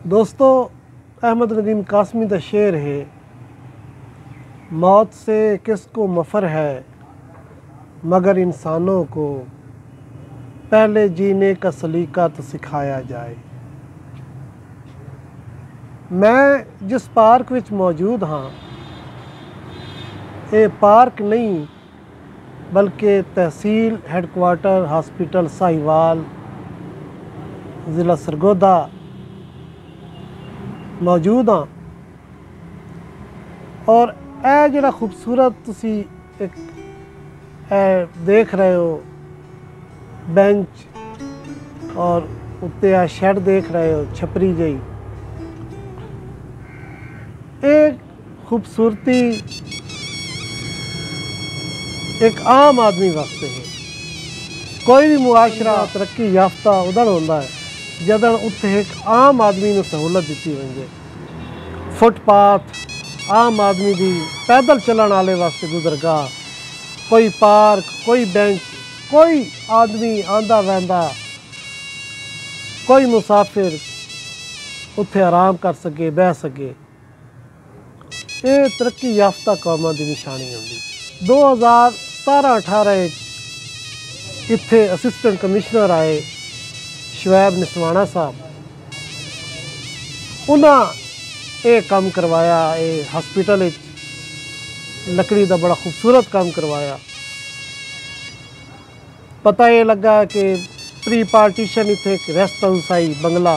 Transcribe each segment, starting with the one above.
दोस्तों, अहमद नदीम कासमी का शेर है, मौत से किसको मफ़र है मगर इंसानों को पहले जीने का सलीका तो सिखाया जाए। मैं जिस पार्क विच मौजूद हाँ, ये पार्क नहीं बल्कि तहसील हैडकुआटर हॉस्पिटल साहिवाल ज़िला सरगोधा मौजूद हाँ। और ए जरा खूबसूरत तुसी एक देख रहे हो बेंच और उत्ते आ शेड देख रहे हो छपरी जही, एक खूबसूरती एक आम आदमी वास्ते है। कोई भी मुआशरा तरक्की याफ्ता उदण होंदा है जदन उत्थे एक आम आदमी नूं सहूलत दी वंजे। फुटपाथ आम आदमी दी पैदल चलण वाले वास्ते गुजरगाह, कोई पार्क, कोई बेंच, कोई आदमी आंदा वहंदा, कोई मुसाफिर उत्थे आराम कर सके, बह सके। ये तरक्की याफ्ता कौमां दी निशानी होंदी। 2017-18 इत्थे असिस्टेंट कमिश्नर आए शवैब निसवाना साहब, उन्हें ये काम करवाया। ये हॉस्पिटल लकड़ी का बड़ा खूबसूरत काम करवाया। पता ये लगा कि प्री पार्टीशन इत्थे एक रेस्ट हाउस आई बंगला,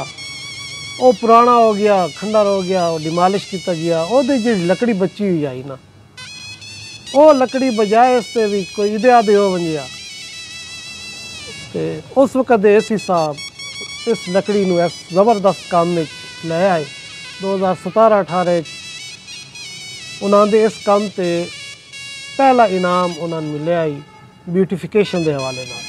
वो पुराना हो गया, खंडर हो गया, वो डिमालिश किया गया। वो जी लकड़ी बची हुई आई ना, वो लकड़ी बजाए इससे भी कोई इदे आदे हो वंजिया। उस वक्त एसी साहब इस लकड़ी नूं इस जबरदस्त काम में ले आए। 2017-18 उन्होंने इस काम ते पहला इनाम उन्होंने मिले आई ब्यूटिफिकेशन के हवाले नाल।